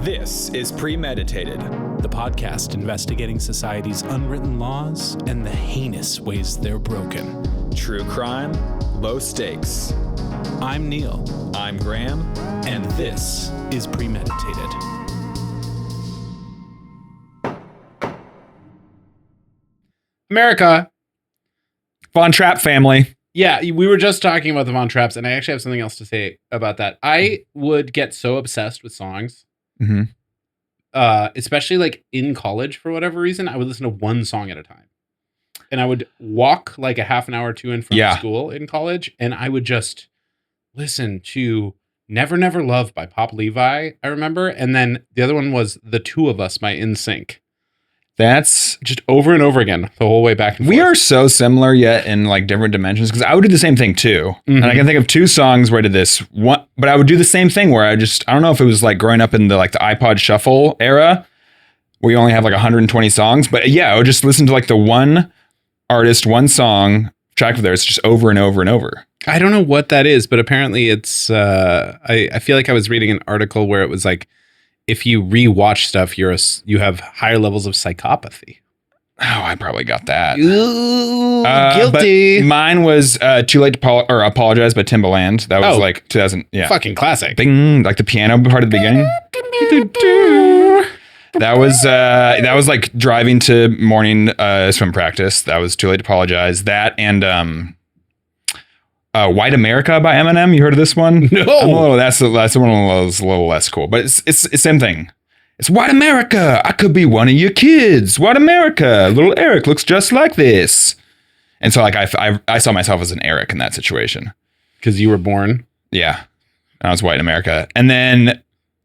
This is Premeditated, the podcast investigating society's unwritten laws and the heinous ways they're broken. True crime, low stakes. I'm Neil. I'm Graham. And this is Premeditated. America. Von Trapp family. Yeah, we were just talking about the Von Trapps, and I actually have something else to say about that. I would get so obsessed with songs. Mm-hmm. Especially like in college for whatever reason. I would listen to one song at a time. And I would walk like a half an hour to and from school in college, and I would just listen to Never Never Love by Pop Levi, I remember. And then the other one was The Two of Us by NSYNC. That's just over and over again the whole way back and forth. We are so similar yet in like different dimensions, because I would do the same thing too. Mm-hmm. And I can think of two songs where I did this one, but I would do the same thing where I don't know if it was like growing up in the iPod shuffle era where you only have like 120 songs, but yeah, I would just listen to like the one artist, one song track of theirs just over and over and over. I don't know what that is, but apparently it's I feel like I was reading an article where it was like, if you rewatch stuff, you have higher levels of psychopathy. Oh, I probably got that. Ooh, guilty. But mine was Too Late to Apologize by Timbaland. That was like 2000. Yeah. Fucking classic. Bing, like the piano part at the beginning. That was like driving to morning swim practice. That was Too Late to Apologize. That and White America by Eminem. You heard of this one? No. That's one of those a little less cool, but it's the same thing. It's White America. I could be one of your kids. White America. Little Eric looks just like this. And so like I saw myself as an Eric in that situation. Because you were born. Yeah. I was White America. And then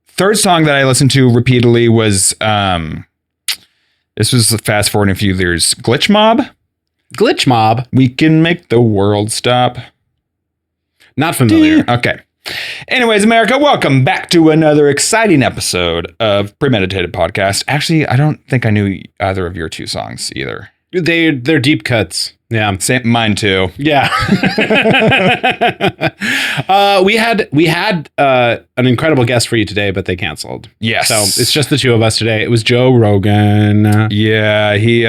third song that I listened to repeatedly was this was fast forwarding a few years. Glitch Mob. Glitch Mob. We can make the world stop. Not familiar. Okay. Anyways, America, welcome back to another exciting episode of Premeditated Podcast. Actually, I don't think I knew either of your two songs either. They're deep cuts. Yeah. Same, mine too. Yeah. We had an incredible guest for you today, but they canceled. Yes. So it's just the two of us today. It was Joe Rogan. Yeah, he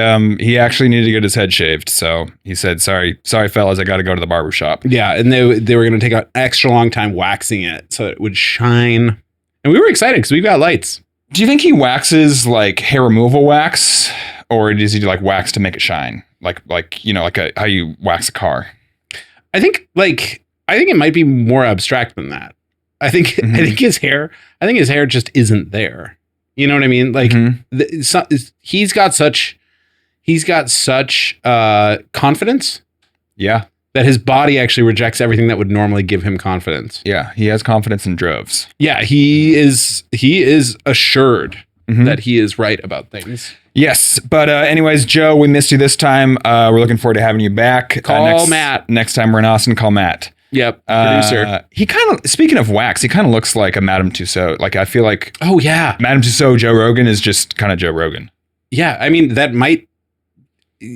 actually needed to get his head shaved, so he said, "Sorry, fellas, I got to go to the barber shop." Yeah, and they were going to take an extra long time waxing it so it would shine, and we were excited because we've got lights. Do you think he waxes like hair removal wax, or does he do like wax to make it shine, like how you wax a car? I think it might be more abstract than that. I think his hair just isn't there. You know what I mean? Like he's got such confidence. Yeah. That his body actually rejects everything that would normally give him confidence. Yeah, he has confidence in droves. Yeah, he is assured that he is right about things. Yes, but anyways, Joe, we missed you this time. We're looking forward to having you back. Call Matt. Next time we're in Austin, call Matt. Yep, producer. He kind of, speaking of wax, he kind of looks like a Madame Tussauds. Like, I feel like... Oh, yeah. Madame Tussauds, Joe Rogan is just kind of Joe Rogan. Yeah, I mean, that might...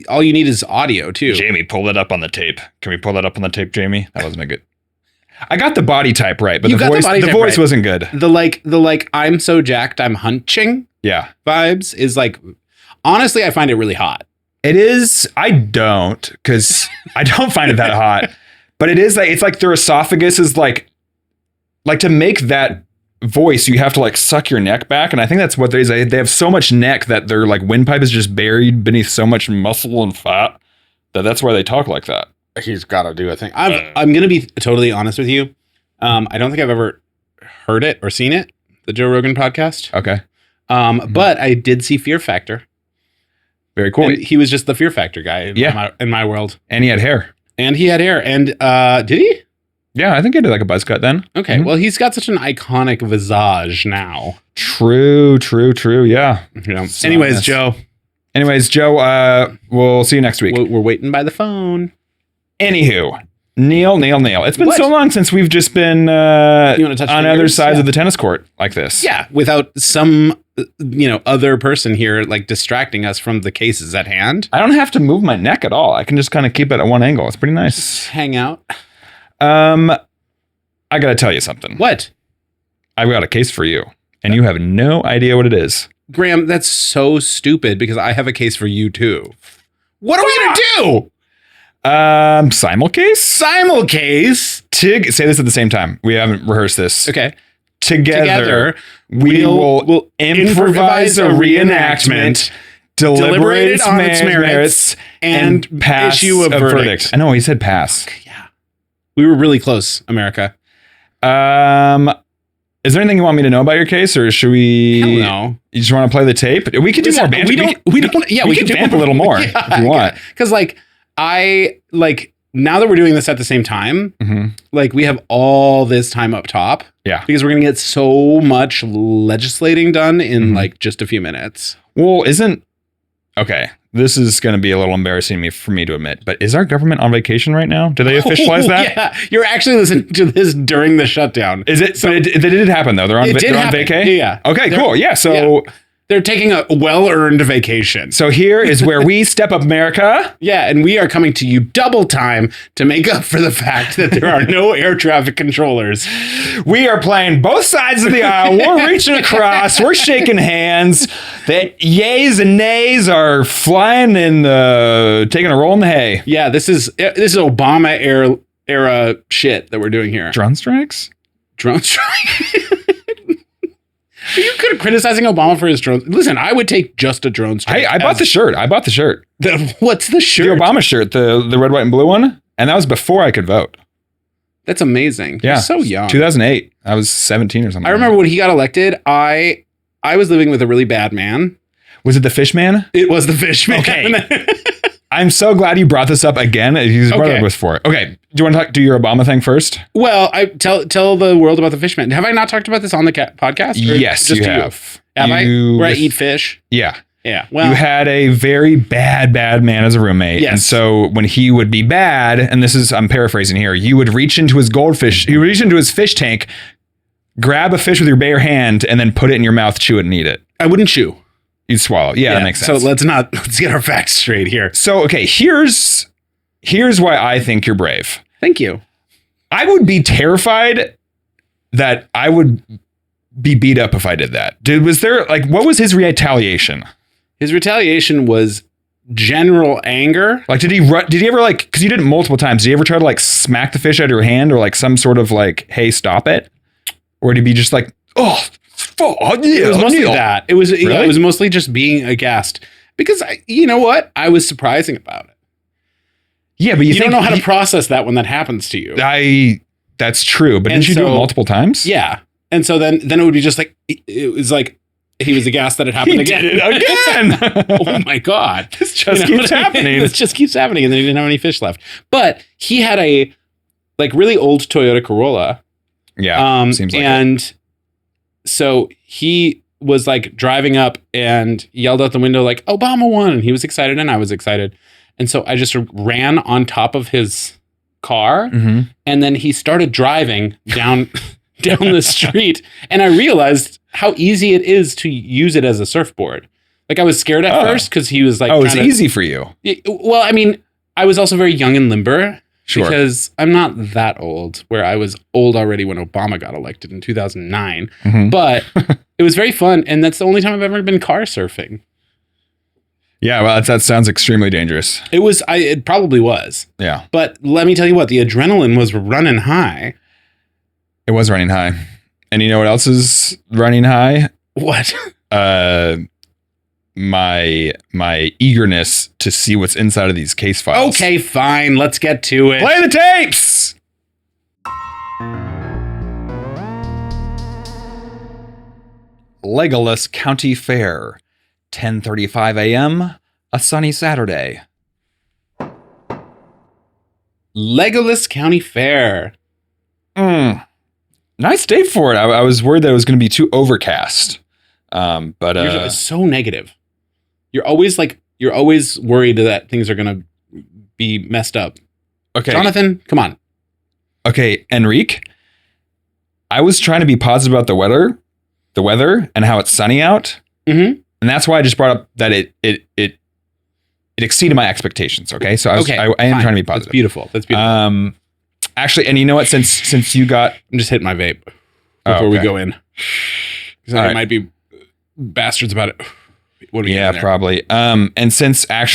All you need is audio, too. Jamie, pull that up on the tape. Can we pull that up on the tape, Jamie? That wasn't a good... I got the body type right, but the voice wasn't good. The like, I'm so jacked, I'm hunching vibes is like... Honestly, I find it really hot. It is. I don't, because I don't find it that hot. But it is like, it's like their esophagus is like to make that voice, you have to like suck your neck back. And I think that's what they have so much neck that their like windpipe is just buried beneath so much muscle and fat that's why they talk like that. He's got to do a thing. I'm going to be totally honest with you. I don't think I've ever heard it or seen it, the Joe Rogan podcast. Okay. But I did see Fear Factor. Very cool. And he was just the Fear Factor guy in my world. And he had hair. And did he? Yeah, I think he did like a buzz cut then. Okay, well, he's got such an iconic visage now. True. Yeah. So Anyways, Joe, we'll see you next week. We're waiting by the phone. Anywho, Neil. It's been so long since we've just been on other sides of the tennis court like this. Yeah, without some other person here like distracting us from the cases at hand. I don't have to move my neck at all. I can just kind of keep it at one angle. It's pretty nice. Just hang out. I gotta tell you something. What? I've got a case for you. and you have no idea what it is. Graham, that's so stupid because I have a case for you too. What are we going to do? SIMULCASE? SIMULCASE. Say this at the same time. We haven't rehearsed this. Okay. Together we will improvise a reenactment, deliberate on its merits, and pass issue a verdict. I know, he said pass. Yeah. We were really close, America. Is there anything you want me to know about your case, or should we? Hell no. You just want to play the tape? We could do more banter. We can vamp a little more if you want. Because now that we're doing this at the same time, we have all this time up top. Yeah. Because we're going to get so much legislating done in just a few minutes. Well, okay. This is going to be a little embarrassing for me to admit, but is our government on vacation right now? Do they officialize that? Yeah. You're actually listening to this during the shutdown. Is it? So it did happen though. They're on vacay? Yeah. Okay, cool. Yeah. So they're taking a well-earned vacation. So here is where we step up, America. Yeah, and we are coming to you double time to make up for the fact that there are no air traffic controllers. We are playing both sides of the aisle. We're reaching across. We're shaking hands. The yays and nays are flying and taking a roll in the hay. Yeah, this is Obama era shit that we're doing here. Drone strikes? Drone strike? Are you criticizing Obama for his drones? Listen, I would take just a drone strike. I bought the shirt. What's the shirt? The Obama shirt, the red, white, and blue one. And that was before I could vote. That's amazing. Yeah. You're so young. 2008. I was 17 or something. I remember when he got elected, I was living with a really bad man. Was it the fish man? It was the fish man. Okay. I'm so glad you brought this up again. His brother was for it. Okay. Do you want to do your Obama thing first? Well, tell the world about the fish man. Have I not talked about this on the podcast? Yes, you have. Have I? Where I eat fish? Yeah. Yeah. Well, you had a very bad man as a roommate. Yes. And so when he would be bad, and I'm paraphrasing here, you would reach into his goldfish, you would reach into his fish tank, grab a fish with your bare hand, and then put it in your mouth, chew it, and eat it. I wouldn't chew. You'd swallow. Yeah, that makes sense. So let's get our facts straight here. So, okay, here's why I think you're brave. Thank you. I would be terrified that I would be beat up if I did that. What was his retaliation? His retaliation was general anger. Did he ever because you did it multiple times, did he ever try to smack the fish out of your hand or some sort of hey, stop it? Or did he be just oh, it was mostly that. It was really? It was mostly just being aghast because you know what? I was surprising about it. Yeah, but you don't know how to process that when that happens to you. That's true, but didn't you do it multiple times? Yeah, and so then it would be just it was he was aghast that it happened again. Did it again. Oh my God! This just keeps happening. This just keeps happening, and then he didn't have any fish left. But he had a really old Toyota Corolla. Yeah, seems like it. So he was driving up and yelled out the window Obama won, and he was excited and I was excited. And so I just ran on top of his car and then he started driving down the street and I realized how easy it is to use it as a surfboard. I was scared at first because he was it's easy for you. Well, I mean, I was also very young and limber. Sure. Because I'm not that old, where I was old already when Obama got elected in 2009. But it was very fun. And that's the only time I've ever been car surfing. Yeah, well, that sounds extremely dangerous. It probably was. Yeah. But let me tell you what, the adrenaline was running high. It was running high. And you know what else is running high? What? My eagerness to see what's inside of these case files. Okay, fine. Let's get to it. Play the tapes! Legolas County Fair, 10:35 a.m., a sunny Saturday. Legolas County Fair. Nice day for it. I was worried that it was going to be too overcast. But you're so negative. You're always worried that things are going to be messed up. Okay. Jonathan, come on. Okay, Enrique, I was trying to be positive about the weather and how it's sunny out. Mm-hmm. And that's why I just brought up that it exceeded my expectations. Okay. So I am trying to be positive. That's beautiful. Actually, and you know what, since you got, I'm just hitting my vape before we go in. So they might be bastards about it. What are we getting there? Probably. And since I'll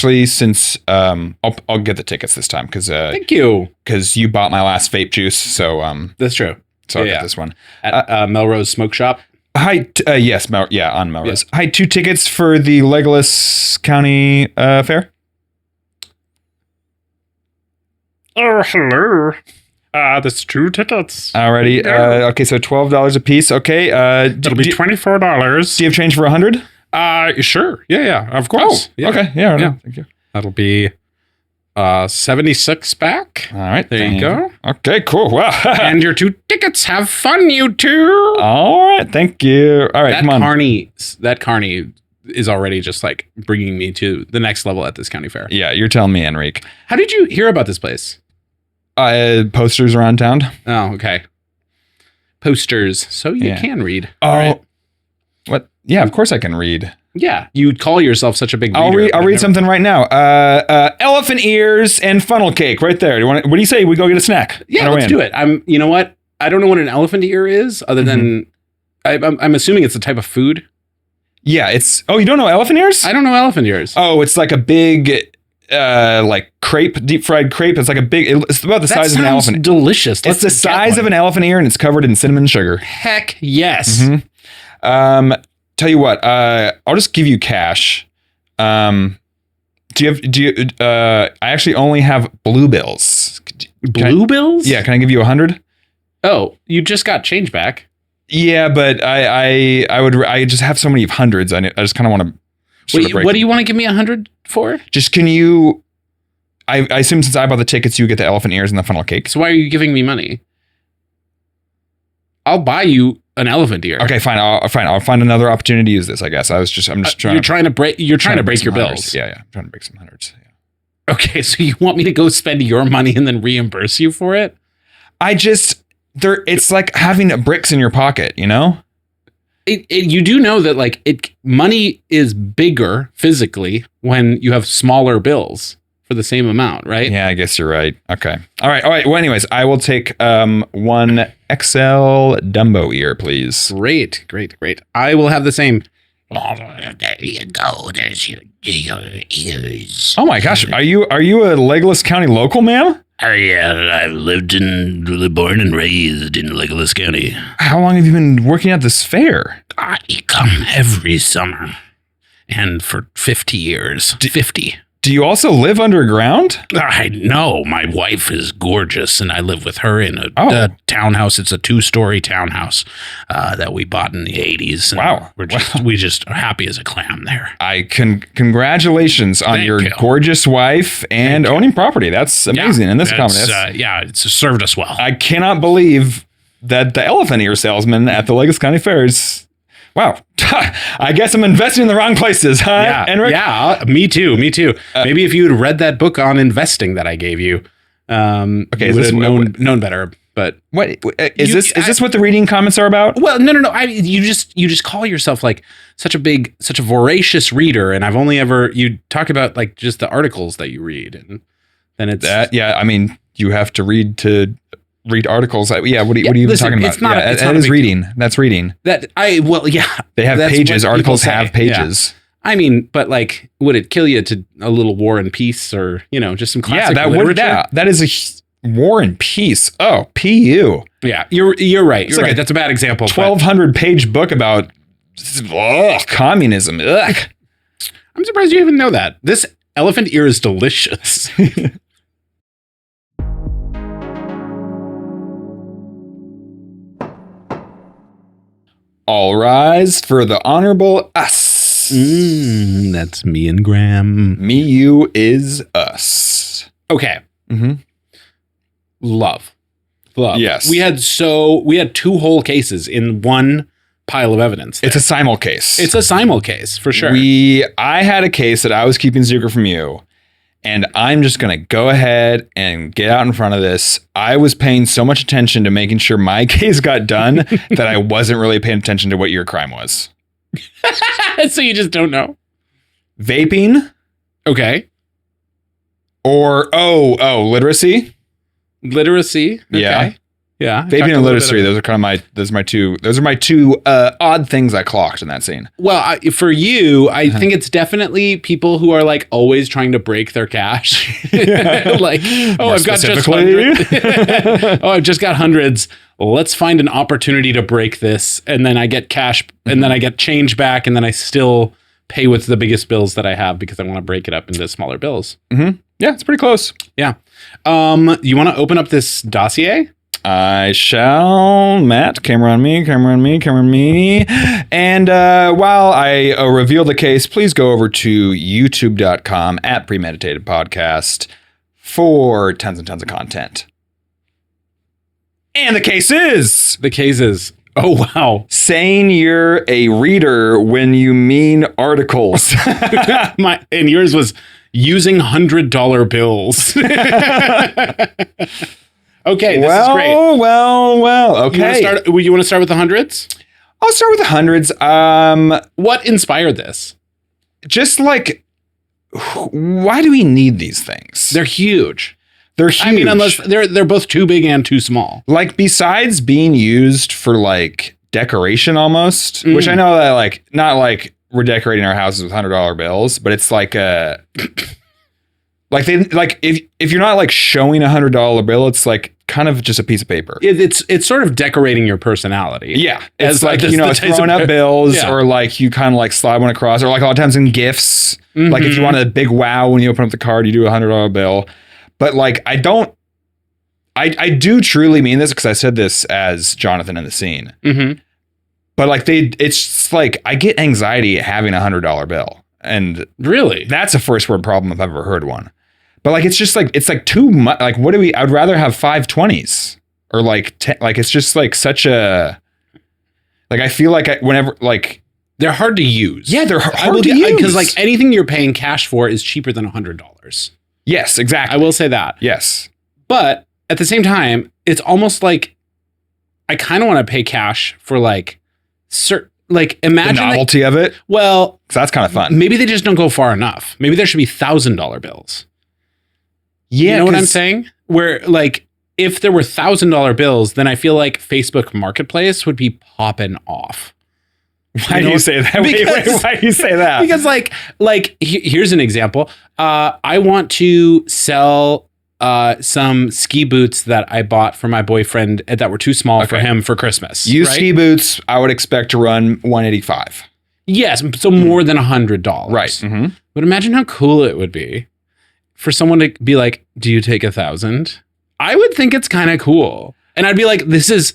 get the tickets this time because thank you, because you bought my last vape juice. So that's true. So I'll get this one at Melrose Smoke Shop. Hi, yes, on Melrose. Yeah. Hi, 2 tickets for the Legolas County Fair. Oh, hello. That's 2 tickets. Alrighty. Okay, so $12 a piece. Okay. It'll be $24. Do you have change for 100? Sure. Yeah, of course. Oh, yeah. Okay. Yeah, yeah. Thank you. That'll be 76 back. All right. There you go. Okay, cool. Wow. And your 2 tickets. Have fun, you two. All right. Thank you. All right, come on. That carny is already just like bringing me to the next level at this county fair. Yeah, you're telling me, Enrique. How did you hear about this place? Posters around town. Oh, okay. Posters. So you can read. Oh, right. What? Yeah, of course I can read. Yeah, you'd call yourself such a big reader. I'll read something right now. Elephant ears and funnel cake right there. What do you say? We go get a snack. Yeah, let's do it. You know what? I don't know what an elephant ear is, other than I'm assuming it's a type of food. Yeah, it's. Oh, you don't know elephant ears? I don't know elephant ears. Oh, it's like a big, like crepe, deep fried crepe. It's like a big. It's about the size of an elephant. Delicious. It's the size of an elephant ear, and it's covered in cinnamon sugar. Heck yes. Mm-hmm. Tell you what. I'll just give you cash. Do you? I actually only have blue bills. Blue bills? Yeah. Can I give you 100? Oh, you just got change back. Yeah, but I just have so many hundreds. I just kind of want to. What do you want to give me 100 for? Just can you? I assume since I bought the tickets, you get the elephant ears and the funnel cake. So why are you giving me money? I'll buy you an elephant ear. Okay, fine. I'll find another opportunity to use this. I guess I'm just trying. You're trying to break your bills. Yeah. I'm trying to break some hundreds. Yeah. Okay, so you want me to go spend your money and then reimburse you for it? It's like having bricks in your pocket, you know? You do know that money is bigger physically when you have smaller bills for the same amount, right? Yeah, I guess you're right. Okay. All right. Well, anyways, I will take 1 XL Dumbo ear, please. Great. I will have the same. There you go. There's your ears. Oh my gosh, are you a Legolas County local, ma'am? I've lived born and raised in Legolas County. How long have you been working at this fair? I come every summer, and for 50 years. 50. Do you also live underground? I know. My wife is gorgeous, and I live with her in a townhouse. It's a 2-story townhouse that we bought in the 80s. Wow. We just are happy as a clam there. Congratulations on your gorgeous wife and owning property. That's amazing. And this economy. It's served us well. I cannot believe that the elephant ear salesman at the Legolas County Fair is... Wow. I guess I'm investing in the wrong places, huh, Enrique? Yeah, me too. Maybe if you had read that book on investing that I gave you, you would have known better. But what is this what the reading comments are about? Well, no. You just call yourself such a voracious reader, and I've only you talk about just the articles that you read, and then it's that. Yeah, I mean, you have to read articles. Yeah, what are you even talking about? That is reading. That's reading. They have pages. Articles have pages. Yeah. I mean, but would it kill you to a little War and Peace or just some classic literature? That is a War and Peace. Oh, PU. Yeah, you're right. You're right. That's a bad example. 1,200 page book about communism. Ugh. I'm surprised you even know that. This elephant ear is delicious. All rise for the honorable us. That's me and Graham. Me, you is us. Okay. Mm-hmm. Love. Yes. We had 2 whole cases in one pile of evidence. It's a simulcase. It's a simulcase for sure. I had a case that I was keeping secret from you. And I'm just going to go ahead and get out in front of this. I was paying so much attention to making sure my case got done that I wasn't really paying attention to what your crime was. So you just don't know? Vaping. Okay. Or, literacy. Literacy. Okay. Yeah. Yeah. Vaping and literacy. Those are my two odd things I clocked in that scene. Well, for you, I think it's definitely people who are like always trying to break their cash. Like, oh, I've got just hundreds. Oh, I've just got hundreds. Let's find an opportunity to break this. And then I get cash and then I get change back. And then I still pay with the biggest bills that I have because I want to break it up into smaller bills. Mm-hmm. Yeah, it's pretty close. Yeah. You want to open up this dossier? I shall. Matt, camera on me. And while I reveal the case, please go over to youtube.com at Premeditated Podcast for tons and tons of content. And the case is... Oh, wow. Saying you're a reader when you mean articles. And yours was using $100 bills. Okay, this is great. Well. Okay. You want to start with the hundreds? I'll start with the hundreds. What inspired this? Just like, why do we need these things? They're huge. They're huge. I mean, unless they're both too big and too small. Like, besides being used for like decoration almost, which I know that like, not like we're decorating our houses with $100 bills, but it's like like they like if you're not like showing $100 bill, it's like kind of just a piece of paper. It's sort of decorating your personality. Yeah, it's like throwing up bills, or like you kind of like slide one across, or like a lot of times in gifts. Mm-hmm. Like if you want a big wow when you open up the card, you do a $100 bill. But like I do truly mean this because I said this as Jonathan in the scene. Mm-hmm. But like it's just like I get anxiety having $100 bill, and really that's a first word problem if I've ever heard one. But like, it's just like, it's like too much. Like, I'd rather have 5 20s or like, like, it's just like such a, like, I feel like whenever, like, they're hard to use. Yeah, they're hard to use. Because like anything you're paying cash for is cheaper than $100. Yes, exactly. I will say that. Yes. But at the same time, it's almost like I kind of want to pay cash for like like imagine the novelty of it. Well, because that's kind of fun. Maybe they just don't go far enough. Maybe there should be $1,000 bills. Yeah, you know what I'm saying? Where like if there were $1,000 bills, then I feel like Facebook Marketplace would be popping off. Why do you say that? Why do you say that? Because like here's an example. I want to sell some ski boots that I bought for my boyfriend that were too small for him for Christmas. Used ski boots, I would expect to run $185. Yes, so more than $100. Right. Mm-hmm. But imagine how cool it would be for someone to be like, "Do you take 1,000?" I would think it's kind of cool, and I'd be like, "This is."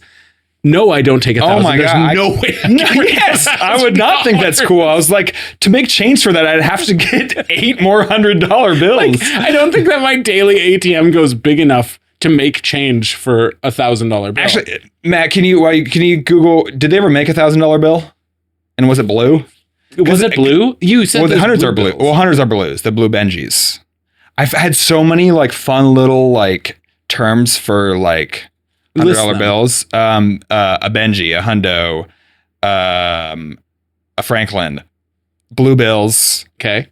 No, I don't take 1,000. Oh my God. No way. Yes, I would not think that's cool. I was like, to make change for that, I'd have to get 8 more $100 bills. Like, I don't think that my daily ATM goes big enough to make change for $1,000 bill. Actually, Matt, can you Google, did they ever make $1,000 bill? And was it blue? Was it blue? You said the hundreds are blue. Bills. Well, hundreds are blues, the blue Benjis. I've had so many like fun little like terms for like $100 bills, a Benji, a Hundo, a Franklin, blue bills. Okay.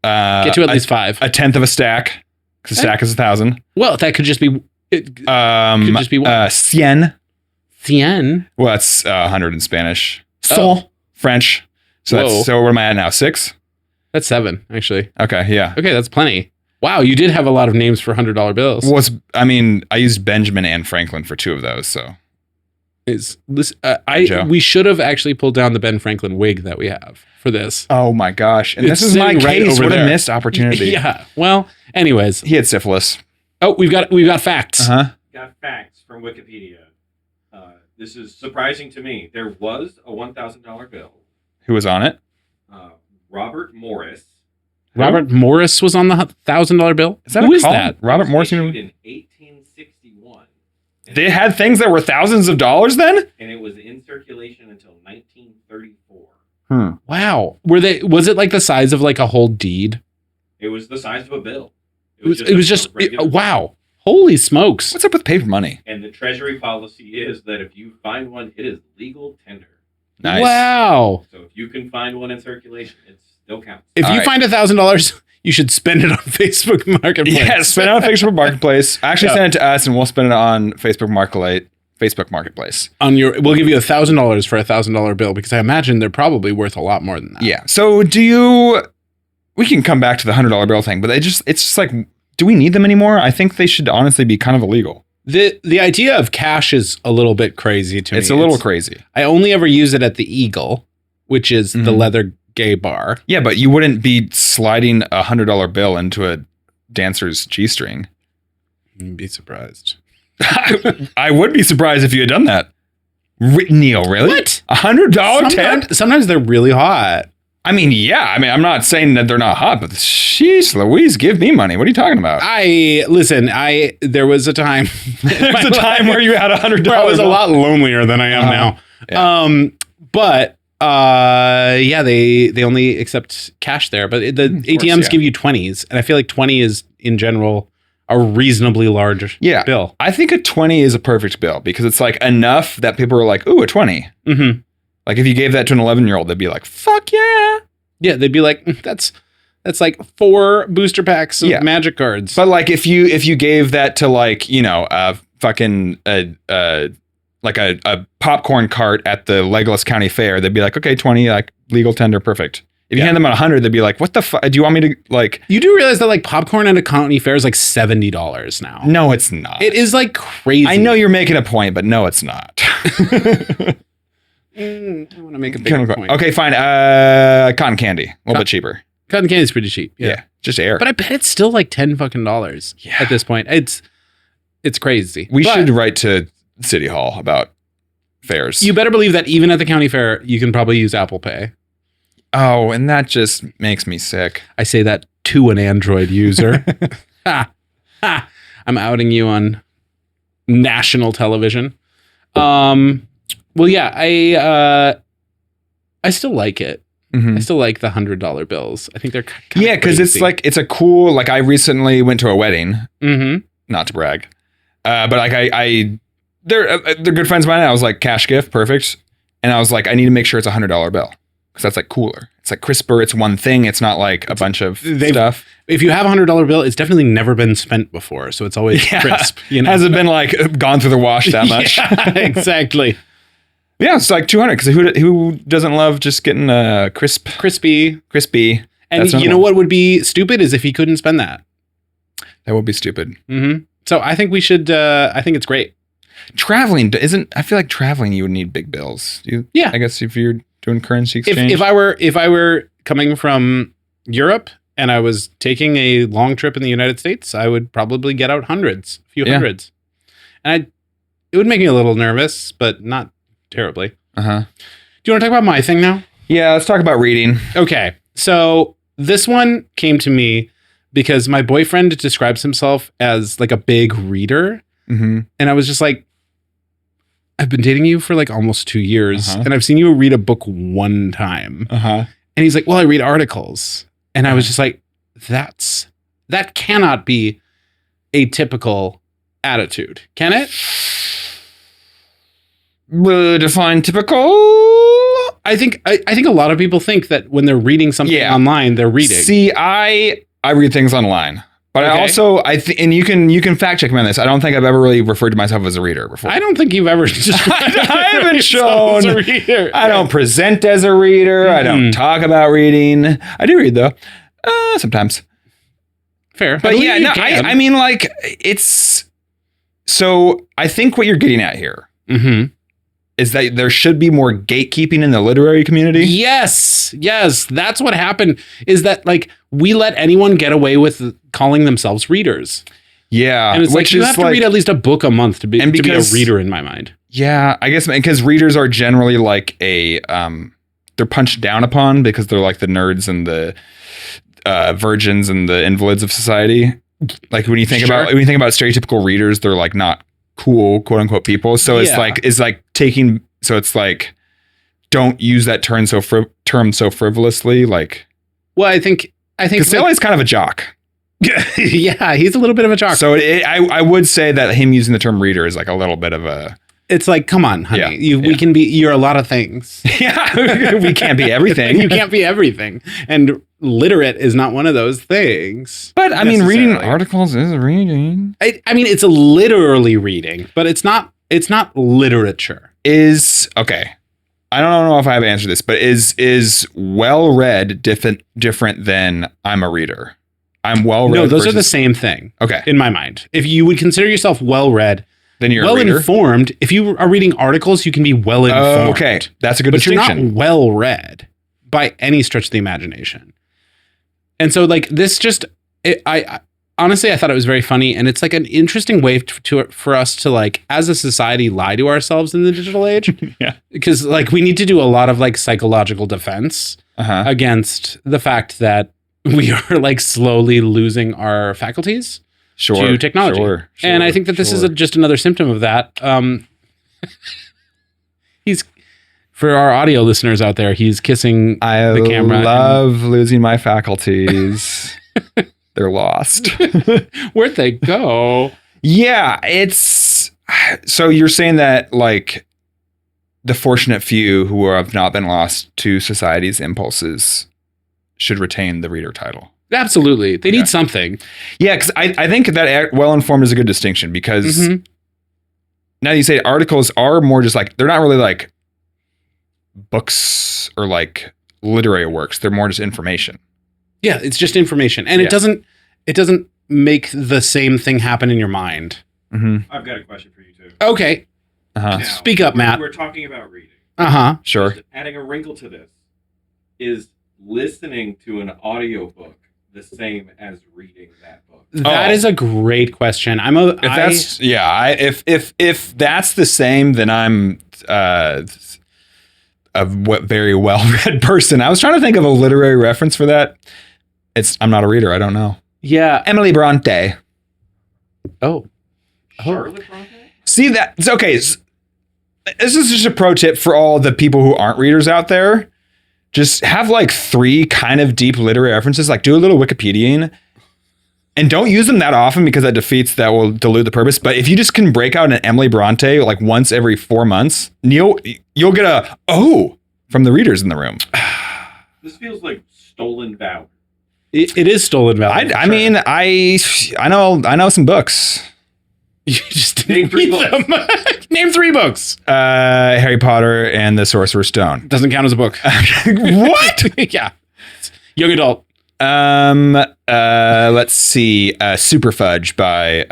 Get to at least 5. A tenth of a stack, because a stack is 1,000. Well, that could just be. Could just be one. Cien. Cien. Well, that's 100 in Spanish. Sol, French. So what am I at now? 6. That's 7, actually. Okay, yeah. Okay, that's plenty. Wow, you did have a lot of names for $100 bills. Well, I used Benjamin and Franklin for 2 of those, so. We should have actually pulled down the Ben Franklin wig that we have for this. Oh my gosh. And this is my case. What a missed opportunity. Yeah. Well, anyways. He had syphilis. Oh, we've got facts. Uh-huh. Got facts from Wikipedia. This is surprising to me. There was a $1,000 bill. Who was on it? Robert Morris. Robert Morris was on the $1,000 bill? Who is that? Robert Morris in 1861. They had things that were thousands of dollars then? And it was in circulation until 1934. Wow. Was it like the size of like a whole deed? It was the size of a bill. It was just wow. Holy smokes. What's up with paper money? And the Treasury policy is that if you find one, it is legal tender. Nice. Wow. So if you can find one in circulation, it still counts. If you find $1,000, You should spend it on Facebook Marketplace. Yeah, spend it on Facebook Marketplace. Actually, send it to us, and we'll spend it on Facebook Marketplace. We'll give you $1,000 for $1,000 bill because I imagine they're probably worth a lot more than that. Yeah. So we can come back to the $100 bill thing, but it's just like, do we need them anymore? I think they should honestly be kind of illegal. The idea of cash is a little bit crazy to me. It's a little crazy. I only ever use it at the Eagle, which is the leather gay bar. Yeah, but you wouldn't be sliding a $100 bill into a dancer's G-string. You'd be surprised. I would be surprised if you had done that. Neil, really? What? $100 tip? Sometimes they're really hot. I mean, yeah. I mean, I'm not saying that they're not hot, but sheesh, Louise, give me money. What are you talking about? There was a time. There's a time where you had $100. Where I was a lot lonelier than I am now. Yeah. They only accept cash there, but the ATMs give you 20s, and I feel like 20 is in general a reasonably large bill. I think a 20 is a perfect bill because it's like enough that people are like, ooh, a 20. Mm-hmm. Like if you gave that to an 11-year-old, they'd be like, fuck yeah. Yeah, they'd be like, that's like 4 booster packs of magic cards. But like if you gave that to like, a popcorn cart at the Legolas County Fair, they'd be like, okay, 20, like legal tender, perfect. If you hand them 100, they'd be like, what the fuck? Do you want me to like... You do realize that like popcorn at a county fair is like $70 now. No, it's not. It is like crazy. I know you're making a point, but no, it's not. I want to make a big point. Okay, fine. Cotton candy, a little bit cheaper. Cotton candy is pretty cheap. Yeah, just air. But I bet it's still like $10 fucking at this point. It's crazy. We should write to City Hall about fairs. You better believe that even at the county fair, you can probably use Apple Pay. Oh, and that just makes me sick. I say that to an Android user. I'm outing you on national television. Well, yeah, I still like it. Mm-hmm. I still like the $100 bills. I think they're kind of because it's like it's a cool. Like I recently went to a wedding. Mm-hmm. Not to brag, but like they're good friends of mine. And I was like, cash gift, perfect. And I was like, I need to make sure it's $100 bill because that's like cooler. It's like crisper. It's one thing. It's not like a bunch of stuff. If you have a $100 bill, it's definitely never been spent before, so it's always crisp. Hasn't been like gone through the wash that much. Yeah, exactly. Yeah, it's like 200 because who doesn't love just getting a crispy? And you know what would be stupid is if he couldn't spend that. That would be stupid. Mm-hmm. So I think we should. I think it's great. Traveling I feel like traveling you would need big bills. Yeah, I guess if you're doing currency exchange. If I were coming from Europe and I was taking a long trip in the United States, I would probably get out a few hundreds, and it would make me a little nervous, but not terribly. Do you want to talk about my thing now? Yeah, let's talk about reading. Okay, so this one came to me because my boyfriend describes himself as like a big reader, and I was just like, I've been dating you for like almost 2 years, and I've seen you read a book one time. And he's like, well, I read articles, and I was just like, that cannot be a typical attitude, can it? Define typical. I think a lot of people think that when they're reading something online, they're reading. See, I read things online, but I also and you can fact check me on this. I don't think I've ever really referred to myself as a reader before. I don't think you've ever. I haven't shown. As a reader. I don't present as a reader. I don't talk about reading. I do read though, sometimes. Fair, but yeah, no. I mean, like it's. So I think what you're getting at here. Is that there should be more gatekeeping in the literary community? Yes, that's what happened. Is that like we let anyone get away with calling themselves readers? Yeah, and it's like you have to read at least a book a month to be a reader in my mind. Yeah, I guess because readers are generally like they're punched down upon because they're like the nerds and the virgins and the invalids of society. Like when you think about stereotypical readers, they're like not cool, quote unquote people. So it's like don't use that term so frivolously. Like, well, I think Caselli's kind of a jock. Yeah, he's a little bit of a jock. So I would say that him using the term reader is like a little bit of a it's like, come on, honey. Yeah, We can be, you're a lot of things. Yeah, we can't be everything. You can't be everything. And literate is not one of those things. But I mean, reading necessarily. articles is reading. I mean, it's a literally reading, but it's not literature. Is okay. I don't know if I have answered this, but is well read different than I'm a reader? I'm well read. No, those are the same thing. Okay. In my mind. If you would consider yourself well read, Then you're well a reader. informed, if you are reading articles, you can be well informed. Okay, that's a good But distinction. you're not well read by any stretch of the imagination. And so like this just I honestly, I thought it was very funny, and it's like an interesting way for us to like, as a society, lie to ourselves in the digital age. Yeah. Because like we need to do a lot of like psychological defense against the fact that we are like slowly losing our faculties to technology. Sure, and I think that this is just another symptom of that. He's, for our audio listeners out there, he's kissing the camera. I love losing my faculties. They're lost. Where'd they go? Yeah, it's so you're saying that like the fortunate few who have not been lost to society's impulses should retain the reader title. Absolutely. They need something. Yeah, because I think that well-informed is a good distinction because now you say articles are more just like, they're not really like books or like literary works. They're more just information. Yeah, it's just information. And it doesn't make the same thing happen in your mind. I've got a question for you too. Okay. Now, Speak up, Matt. We're talking about reading. Sure. Just adding a wrinkle to this, is listening to an audiobook the same as reading that book? That is a great question. If that's the same, then I'm a very well-read person. I was trying to think of a literary reference for that. I'm not a reader. I don't know. Yeah. Emily Bronte. Oh. Charlotte Bronte? See, that's okay. This is just a pro tip for all the people who aren't readers out there. Just have like 3 kind of deep literary references, like do a little Wikipediaing, and don't use them that often because that will dilute the purpose. But if you just can break out an Emily Bronte like once every 4 months, you'll get a from the readers in the room. This feels like stolen valor. It is stolen valor. I mean, I know some books. You just Name 3 books. Name 3 books. Harry Potter and the Sorcerer's Stone. Doesn't count as a book. What? Yeah. Young adult. Let's see. Super Fudge by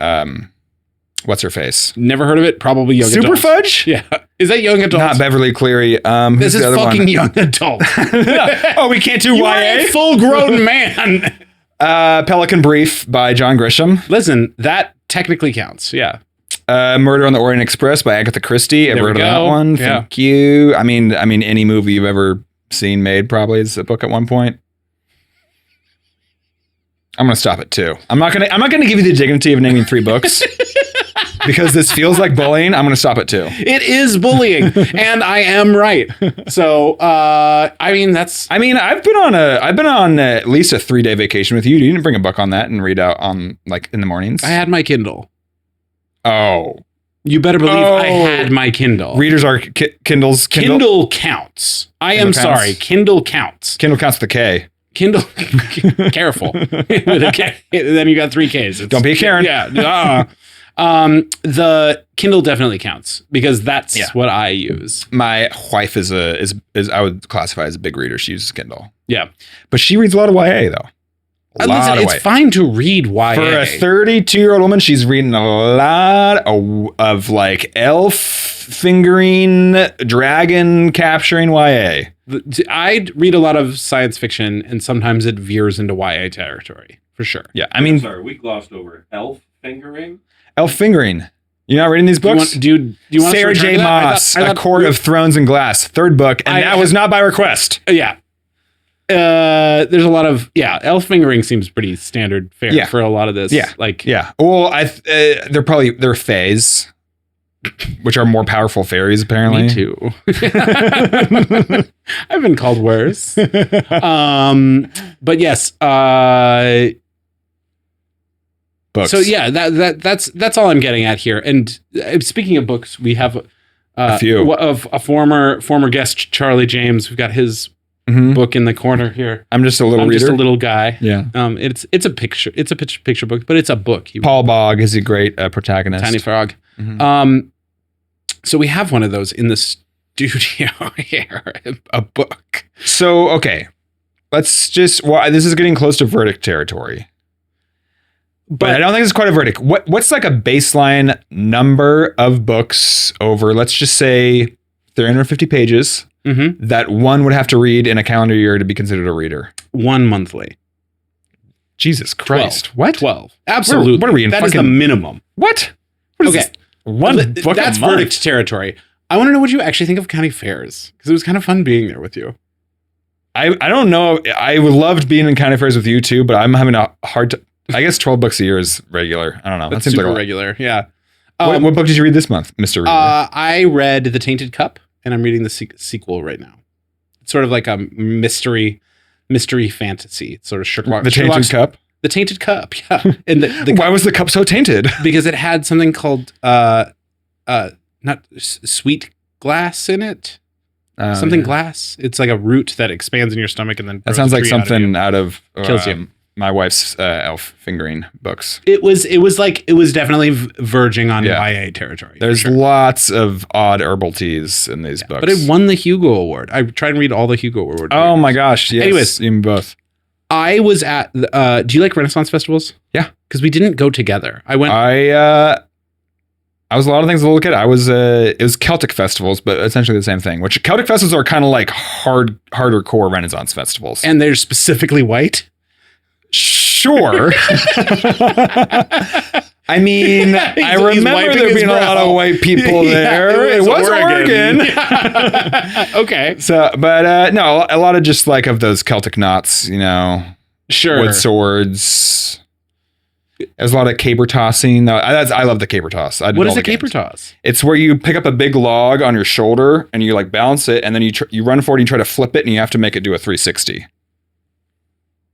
what's her face? Never heard of it. Probably young adult. Super Fudge? Yeah. Is that young adult? Not Beverly Cleary. This is fucking young adult. Oh, we can't do You YA? are a full-grown man. Pelican Brief by John Grisham. Listen, that technically counts. Yeah. Murder on the Orient Express by Agatha Christie. Ever heard of that one? Yeah. Thank you. I mean, any movie you've ever seen made probably is a book at one point. I'm gonna stop at 2. I'm not gonna give you the dignity of naming 3 books because this feels like bullying. I'm gonna stop at 2. It is bullying, and I am right. So, I've been on at least a 3-day vacation with you. You didn't bring a book on that and read out on like in the mornings. I had my Kindle. Oh, You better believe I had my Kindle. Readers are Kindles. Kindle counts. I am Kindle counts? sorry. Kindle counts. Kindle counts the K. Kindle. Careful. With a K. Then you got 3 Ks. Don't be a Karen. Yeah. The Kindle definitely counts because that's what I use. My wife is I would classify as a big reader. She uses Kindle. Yeah. But she reads a lot of YA though. Listen, it's fine to read YA. For a 32-year-old woman, she's reading a lot of like elf fingering, dragon capturing YA. I read a lot of science fiction, and sometimes it veers into YA territory, for sure. Yeah, I mean... Sorry, we glossed over elf fingering. Elf fingering. You're not reading these books? Do you want Sarah J. Maas, A Court of Thrones and Glass, 3rd book, and that was not by request. Yeah. There's a lot of elf fingering seems pretty standard fare for a lot of this. Well, they're fays, which are more powerful fairies apparently. Me too. I've been called worse. But yes. Books. So yeah, that's all I'm getting at here. And speaking of books, we have A few. Of a former guest, Charlie James. We've got his book in the corner here. I'm just a little reader. Just a little guy. Yeah. It's a picture book, but it's a book. Paul Bogg is a great protagonist. Tiny Frog. So we have one of those in the studio here, a book. So, okay. Let's just, this is getting close to verdict territory. But I don't think it's quite a verdict. What's like a baseline number of books over, let's just say 350 pages that one would have to read in a calendar year to be considered a reader? One monthly. Jesus Christ. 12. What? 12. Absolutely. What are we in That is the minimum. What? What is Okay. this? One book That's a month? verdict territory. I want to know what you actually think of county fairs, because it was kind of fun being there with you. I don't know. I loved being in county fairs with you too, but I'm having a hard time. I guess 12 books a year is regular. I don't know. That's that seems super like a lot. regular. Yeah. What book did you read this month, Mr. Reader? I read The Tainted Cup, and I'm reading the sequel right now. It's sort of like a mystery fantasy. It's sort of Sherlock. The Tainted Cup? The Tainted Cup, yeah. And why was the cup so tainted? Because it had something called not sweet glass in it. Something glass. It's like a root that expands in your stomach and then that sounds like something out of kills you. My wife's elf fingering books. It was definitely verging on YA territory. There's lots of odd herbal teas in these books. But it won the Hugo Award. I tried and read all the Hugo Awards. Oh my gosh. Yes. Anyways, even both. I was at do you like Renaissance festivals? Yeah. Because we didn't go together. I went. I was a lot of things to look at. It was Celtic festivals, but essentially the same thing. Which Celtic festivals are kind of like harder core Renaissance festivals. And they're specifically white? Sure. I mean, I remember there being a lot of white people there. It was Oregon. Okay. So, but no, a lot of just like of those Celtic knots, Sure. Wood swords. There's a lot of caber tossing. I love the caber toss. What is a caber toss? It's where you pick up a big log on your shoulder and you like balance it, and then you run forward and you try to flip it, and you have to make it do a 360.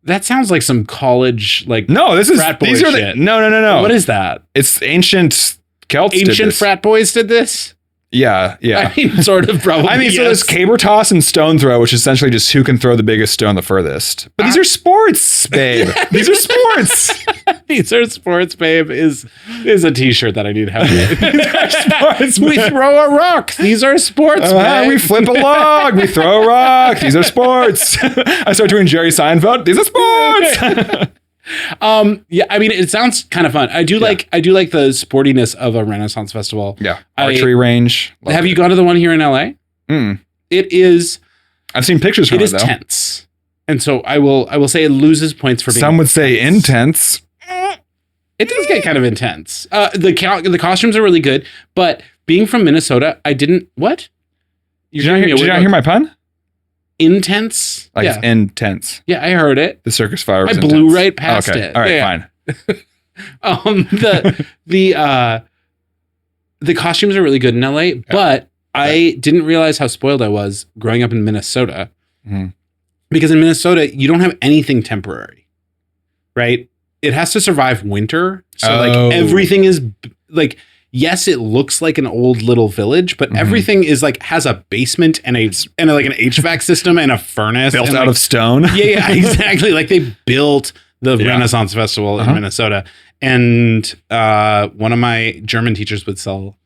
That sounds like some college no. This is frat boy these are shit. No. What is that? It's ancient Celts. Ancient frat boys did this. Yeah. I mean, sort of probably. I mean, so there's caber toss and stone throw, which is essentially just who can throw the biggest stone the furthest. But these are sports, babe. These are sports. These are sports, babe. Is a T-shirt that I need to have. These are sports. We throw a rock. These are sports, babe. We flip a log. We throw a rock. These are sports. I start doing Jerry Seinfeld. These are sports. Yeah, I mean, it sounds kind of fun. I do like the sportiness of a Renaissance festival. Yeah, archery range. Have you gone to the one here in LA? It is. I've seen pictures from it. It is tense, and so I will say it loses points for being. Some would say intense. It does get kind of intense. The costumes are really good, but being from Minnesota, I didn't. What? Did you not hear my pun? Intense. Like it's intense. Yeah, I heard it. The circus fire was I blew right past it. All right, fine. The costumes are really good in LA, but I didn't realize how spoiled I was growing up in Minnesota. Because in Minnesota, you don't have anything temporary, right? It has to survive winter. So everything is yes, it looks like an old little village, but everything is has a basement and an HVAC system and a furnace built out of stone. Yeah, exactly. They built the Renaissance Festival in Minnesota, and one of my German teachers would sell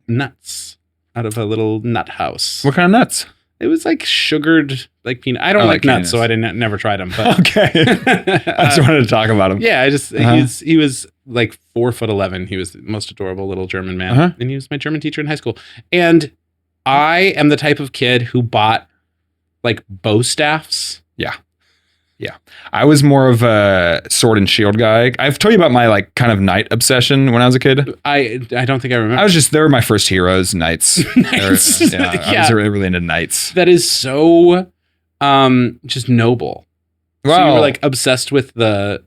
nuts out of a little nut house. What kind of nuts? It was sugared peanut. I don't like nuts, so I never tried them. But okay, I just wanted to talk about him. Yeah, he was 4'11". He was the most adorable little German man, and he was my German teacher in high school. And I am the type of kid who bought bow staffs. Yeah. I was more of a sword and shield guy. I've told you about my kind of knight obsession when I was a kid. I don't think I remember. They were my first heroes, knights. Knights. I was really into knights. That is so just noble. Wow. So you were obsessed with the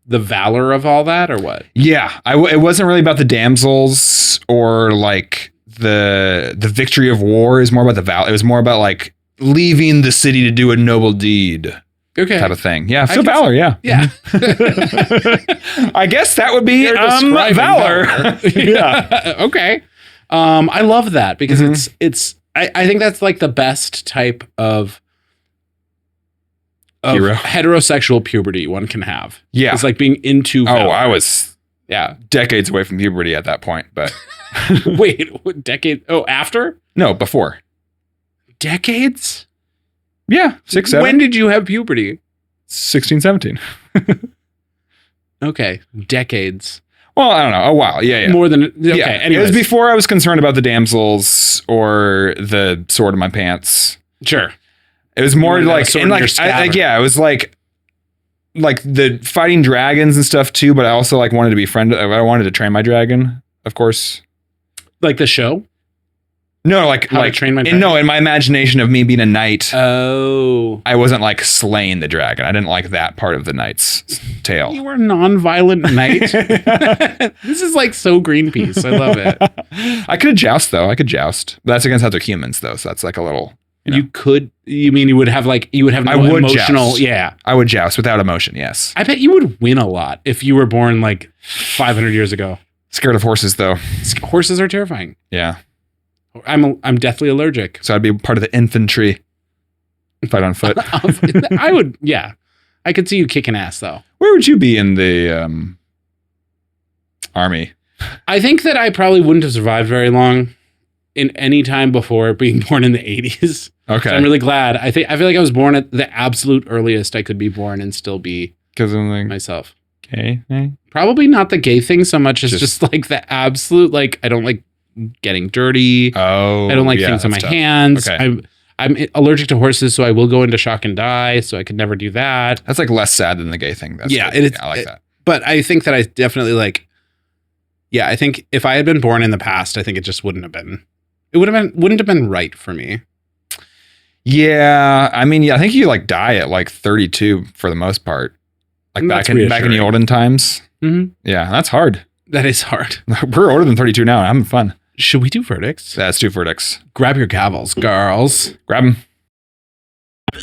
valor of all that, or what? Yeah. It wasn't really about the damsels or the victory of war. It was more about the valor. It was more about leaving the city to do a noble deed. Okay. Type of thing. Yeah. So valor. Yeah. I guess that would be valor. Yeah. Okay. I love that because Mhm. I think that's like the best type of Hero. heterosexual puberty one can have. Yeah. It's like being into Oh, Valorant. I was Yeah. decades away from puberty at that point, but Wait, what decade? Oh, after? no, before. Decades? Yeah, 6, 7, When did you have puberty? 16, 17. Okay. Decades. Well, I don't know. A while. Yeah, yeah. More than okay. Yeah. It Anyways. was before I was concerned about the damsels or the sword in my pants. Sure. It was more You wanted like, a sword and in your like, scabbard. yeah, it was like the fighting dragons and stuff too. But I also like wanted to be I wanted to train my dragon, of course. Like the show? No, like How to Train My Dragon? No, in my imagination of me being a knight, Oh. I wasn't like slaying the dragon. I didn't like that part of the knight's tale. You were a non-violent knight. This is like so Greenpeace. I love it. I could joust though. I could joust. But that's against other humans though, so that's like a little. You could. You mean you would have no I would emotional? joust. Yeah. I would joust without emotion. Yes. I bet you would win a lot if you were born like 500 years ago. Scared of horses though. Horses are terrifying. Yeah. I'm deathly allergic. So I'd be part of the infantry. Fight on foot. I would. Yeah. I could see you kicking ass though. Where would you be in the army? I think that I probably wouldn't have survived very long in any time before being born in the 80s. Okay. So I'm really glad. I feel like I was born at the absolute earliest I could be born and still be Because I'm like, myself. okay. Probably not the gay thing so much as Just- just like the absolute, like, I don't like getting dirty. Oh. I don't like yeah, things on my that's tough. hands. Okay. I'm allergic to horses, so I will go into shock and die. So I could never do that. That's like less sad than the gay thing. That's Yeah, good. it is- I like that. But I think that I definitely like. Yeah, I think if I had been born in the past, I think it just wouldn't have been. It wouldn't have been right for me. Yeah. I mean, yeah, I think you like die at like 32 for the most part. Like And back that's in the reassuring. olden times. Mhm. Yeah, that's hard. That is hard. We're older than 32 now. I'm having fun. Should we do verdicts? That's 2 verdicts. Grab your gavels, girls. Grab them.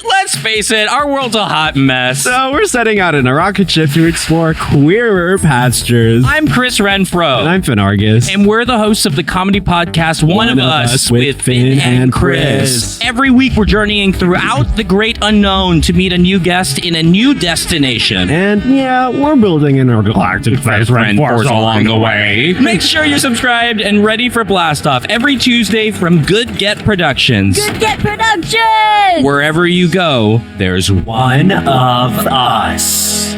Let's face it, our world's a hot mess. So we're setting out in a rocket ship to explore queerer pastures. I'm Chris Renfro. And I'm Finn Argus. And we're the hosts of the comedy podcast One of Us with Finn and Chris. Every week we're journeying throughout the great unknown to meet a new guest in a new destination. And yeah, we're building an intergalactic friend force along the way. Make sure you're subscribed and ready for Blast Off every Tuesday from Good Get Productions. Good Get Productions! Wherever you go, there's one of us.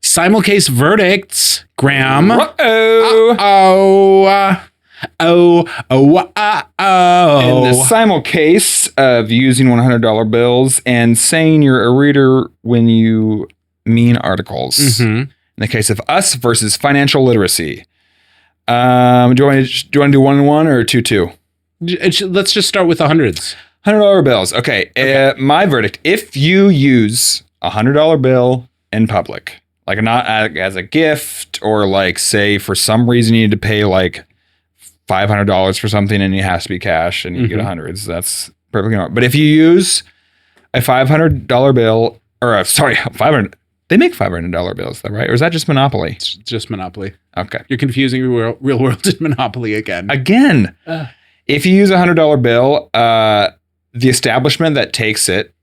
Simulcase verdicts, Graham. Uh-oh. Oh. In the simulcase of using $100 bills and saying you're a reader when you mean articles. Mhm. In the case of us versus financial literacy. Do you want to do 1-1 or 2-2? Let's just start with the hundreds. $100 bills. Okay. My verdict: if you use a $100 bill in public, like not as a gift, or like say for some reason you need to pay like $500 for something and it has to be cash and you get hundreds, that's perfectly normal. But if you use a $500 bill, or 500, they make $500 bills, though, right? Or is that just Monopoly? It's just Monopoly. Okay. You're confusing real world and Monopoly again. Again, if you use a $100 bill, the establishment that takes it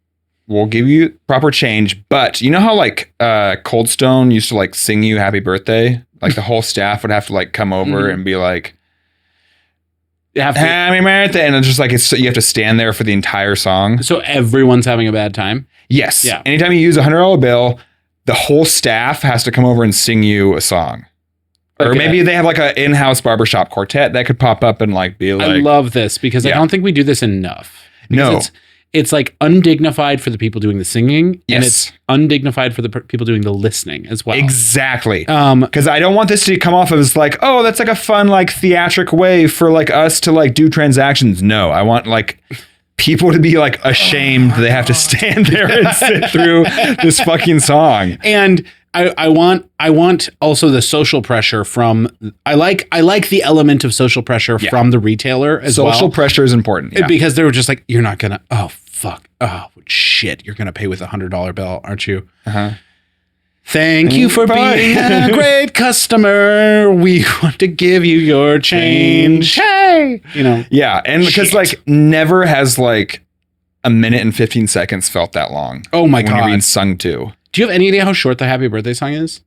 will give you proper change. But you know how like Cold Stone used to like sing you happy birthday? Like the whole staff would have to like come over and be like, You have to- happy birthday. And it's just like, you have to stand there for the entire song. so everyone's having a bad time. Yes. Yeah. Anytime you use a $100 bill, the whole staff has to come over and sing you a song. Or Okay. maybe they have like an in-house barbershop quartet that could pop up and like be like, I love this because I Yeah. don't think we do this enough. No. Because it's like undignified for the people doing the singing, and Yes. it's undignified for the people doing the listening as well. exactly. Um, Because I don't want this to come off as like, oh, that's like a fun, like theatric way for like us to like do transactions. No, I want like people to be like ashamed they have to stand there and sit through this fucking song. and I want also the social pressure from. I like the element of social pressure Yeah. from the retailer as Social well. pressure is important. Yeah. Because they were just like, you're not gonna. Oh fuck. Oh, shit. You're going to pay with $100 bill, aren't you? Uh-huh. Thank you for being a great customer. We want to give you your change. Hey, Yeah, and because like never has like a minute and 15 seconds felt that long. Oh my when God. you're being sung to. Do you have any idea how short the happy birthday song is?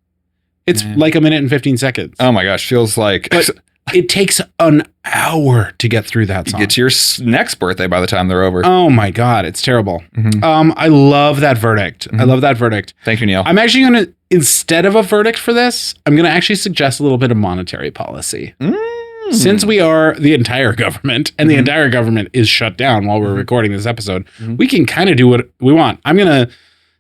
It's like a minute and 15 seconds. Oh my gosh, feels like But it takes an hour to get through that song. you get to your next birthday by the time they're over. Oh my God, it's terrible. Mhm. I love that verdict. I love that verdict. Thank you, Neil. I'm actually going to, instead of a verdict for this, I'm going to actually suggest a little bit of monetary policy. Since we are the entire government and the entire government is shut down while we're recording this episode, we can kind of do what we want. I'm going to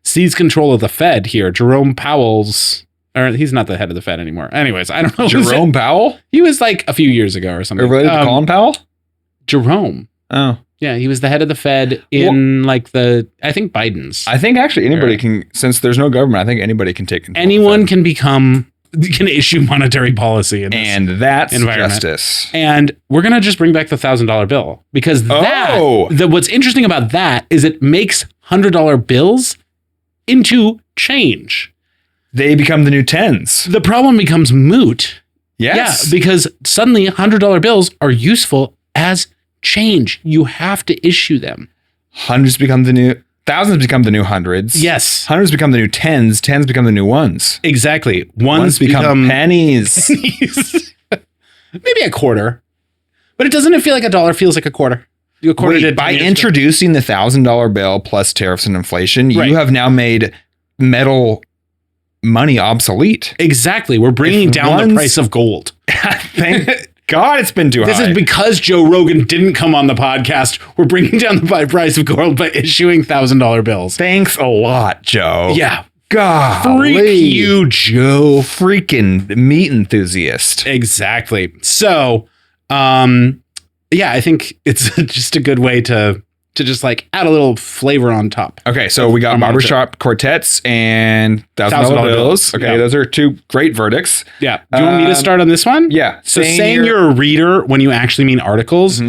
seize control of the Fed here. Jerome Powell's, or he's not the head of the Fed anymore. Anyways, I don't know. Jerome Powell? He was like a few years ago or something. Related to Colin Powell? Jerome. Oh. Yeah, he was the head of the Fed in I think Biden's. I think actually anybody can, since there's no government, I think anybody can take control. Anyone can issue monetary policy in this and that's environment. justice. And we're going to just bring back the $1,000 bill because what's interesting about that is it makes $100 bills into change. They become the new tens. The problem becomes moot. Yes. Yeah, because suddenly $100 bills are useful as change. You have to issue them. Thousands become the new hundreds. Yes. Hundreds become the new tens. Tens become the new ones. Exactly. Ones become pennies. Maybe a quarter. But doesn't it feel like a dollar feels like a quarter? By introducing the $1,000 bill plus tariffs and inflation, you have now made metal money obsolete. Exactly. We're bringing down the price of gold. Thank God it's been too high. This is because Joe Rogan didn't come on the podcast. We're bringing down the price of gold by issuing $1,000 bills. Thanks a lot, Joe. Yeah. God. Freak you, Joe. Freaking meat enthusiast. Exactly. So, I think it's just a good way to just like add a little flavor on top. Okay, so we got barbershop quartets and $1,000 bills. Okay, those are two great verdicts. Yeah. Do you want me to start on this one? Yeah. So saying you're a reader when you actually mean articles.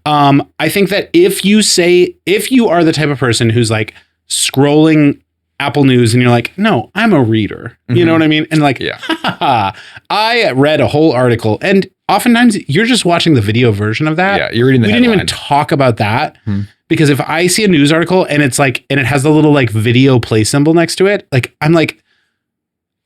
I think that if you are the type of person who's like scrolling Apple News and you're like, no, I'm a reader. You know what I mean? And like, I read a whole article, and oftentimes you're just watching the video version of that. Yeah, you're reading the headline. Didn't even talk about that. Because if I see a news article and it's like, and it has the little like video play symbol next to it, like, I'm like,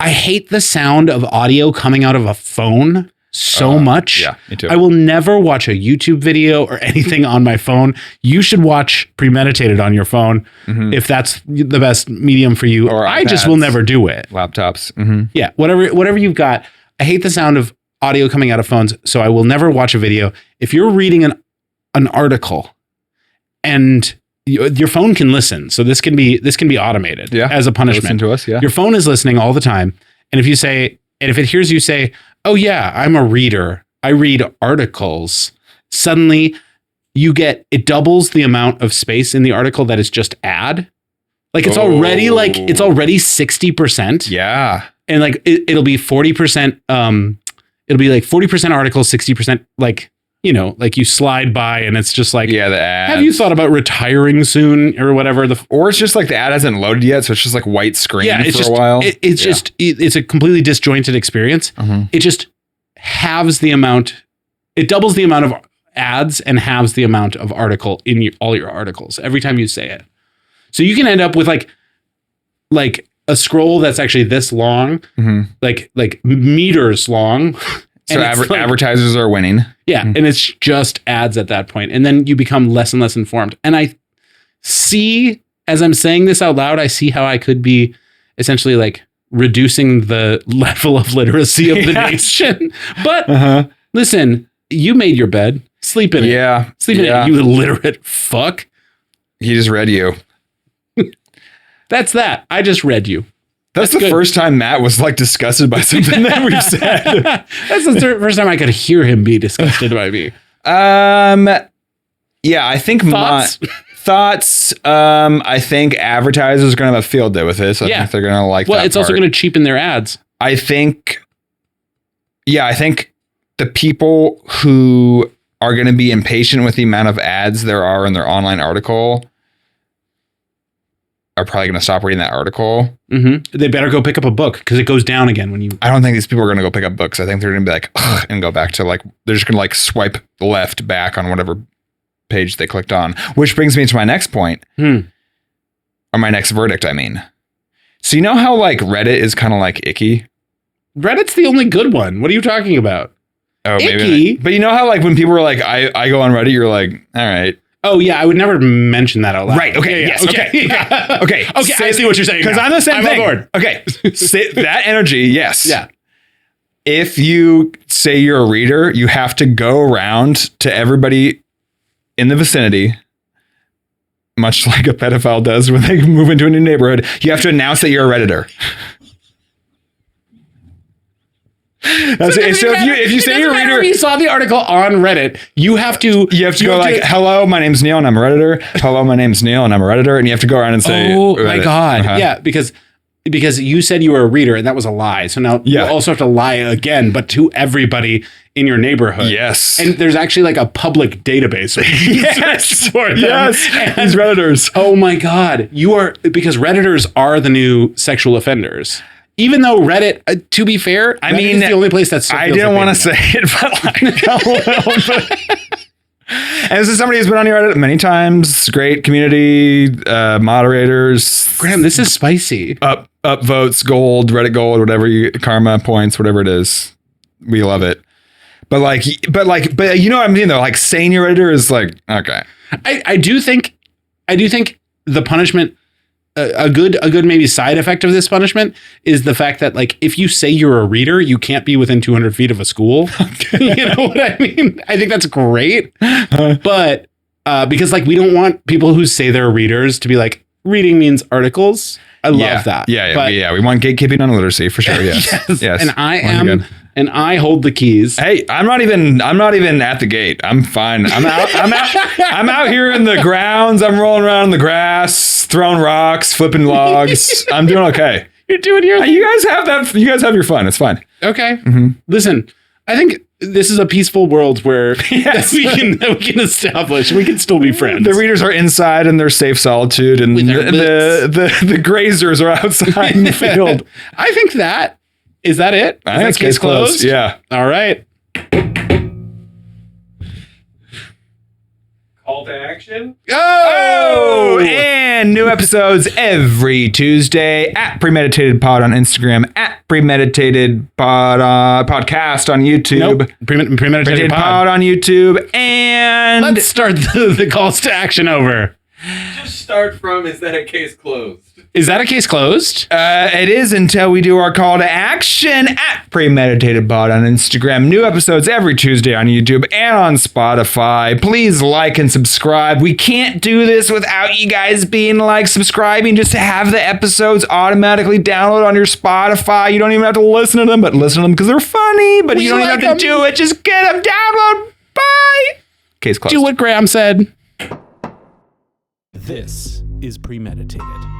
I hate the sound of audio coming out of a phone so much. Yeah, me too. I will never watch a YouTube video or anything on my phone. You should watch Premeditated on your phone if that's the best medium for you. Or I just will never do it. Laptops. Yeah, whatever you've got. I hate the sound of audio coming out of phones, so I will never watch a video. If you're reading an article and your phone can listen, so this can be automated as a punishment. Listen to us, yeah. Your phone is listening all the time, and if it hears you say, "Oh yeah, I'm a reader. I read articles," suddenly it doubles the amount of space in the article that is just ad. Like it's already 60%. Yeah. And like it'll be 40%. It'll be like 40% articles, 60% like, like you slide by and it's just like, the ads. Have you thought about retiring soon or whatever? Or it's just like the ad hasn't loaded yet, so it's just like white screen for a while. It's a completely disjointed experience. It just halves the amount. It doubles the amount of ads and halves the amount of article in all your articles every time you say it. So you can end up with like a scroll that's actually this long, like meters long. So advertisers are winning. Yeah. And it's just ads at that point. And then you become less and less informed. And I see, as I'm saying this out loud, I see how I could be essentially like reducing the level of literacy of the nation. But listen, you made your bed. Sleep in it. Yeah. Sleep in it, you illiterate fuck. He just read you. That's that. I just read you. That's the first time Matt was like disgusted by something that we've said. That's the first time I could hear him be disgusted by me. Yeah, I think Thoughts? I think advertisers are going to have a field day with this. I think they're going to like that. Well, it's also going to cheapen their ads. I think the people who are going to be impatient with the amount of ads there are in their online article are probably going to stop reading that article. Mm-hmm. They better go pick up a book because it goes down again when you. I don't think these people are going to go pick up books. I think they're going to be like, ugh, and go back to like, they're just going to like swipe left back on whatever page they clicked on. Which brings me to my next point. Or my next verdict, I mean. So you know how like Reddit is kind of like icky? Reddit's the only good one. What are you talking about? Oh, icky? Maybe. But you know how like when people were like, I go on Reddit, you're like, all right. Oh yeah, I would never mention that out loud. Right. Okay. Yeah, Yes. Okay. Yeah. Okay. Okay. I see what you're saying. Because I'm the same thing. on board. Okay. That energy. Yes. Yeah. If you say you're a reader, you have to go around to everybody in the vicinity, much like a pedophile does when they move into a new neighborhood. You have to announce that you're a Redditor. That's it. So if you say you're a reader, if you saw the article on Reddit, you have to go like, hello, my name's Neil and I'm a Redditor. Hello, my name's Neil and I'm a Redditor. And you have to go around and say, oh Reddit. my God. Yeah, because you said you were a reader and that was a lie. So now you also have to lie again, but to everybody in your neighborhood. Yes. And there's actually like a public database. Yes. For them. Yes. And, these Redditors. Oh my God. because Redditors are the new sexual offenders. Even though Reddit, to be fair, I mean, is the only place that's. I didn't want to say it, but like a little bit. And this is somebody who's been on your Reddit many times. Great community, moderators. Graham, this is spicy. Up votes, gold, Reddit gold, whatever karma points, whatever it is. We love it. But you know what I mean though? Like saying your Redditor is like, okay. I do think the punishment. A good maybe side effect of this punishment is the fact that like if you say you're a reader, you can't be within 200 feet of a school. You know what I mean? I think that's great, but because like we don't want people who say they're readers to be like reading means articles. I love that. Yeah. We want gatekeeping on literacy for sure. Yes. Yes. And I hold the keys. Hey, I'm not even at the gate. I'm fine. I'm out here in the grounds. I'm rolling around in the grass, throwing rocks, flipping logs. I'm doing okay. You're doing your thing. You guys have that. You guys have your fun. It's fine. Okay. Mm-hmm. Listen, I think this is a peaceful world where we can establish. We can still be friends. The readers are inside in their safe solitude, and the grazers are outside in the field. I think that. Is that it? I think it's case closed. Yeah. All right. Call to action. Oh, and new episodes every Tuesday at Premeditated Pod on Instagram, at Premeditated Podcast on YouTube. Nope. Premeditated Pod on YouTube, and let's start the calls to action over. Just start from, is that a case closed? Is that a case closed? It is until we do our call to action at Premeditated Pod on Instagram. New episodes every Tuesday on YouTube and on Spotify. Please like and subscribe. We can't do this without you guys being like subscribing just to have the episodes automatically download on your Spotify. You don't even have to listen to them, but listen to them because they're funny. But you don't even have to do it. Just get them. Download. Bye. Case closed. Do what Graham said. This is Premeditated.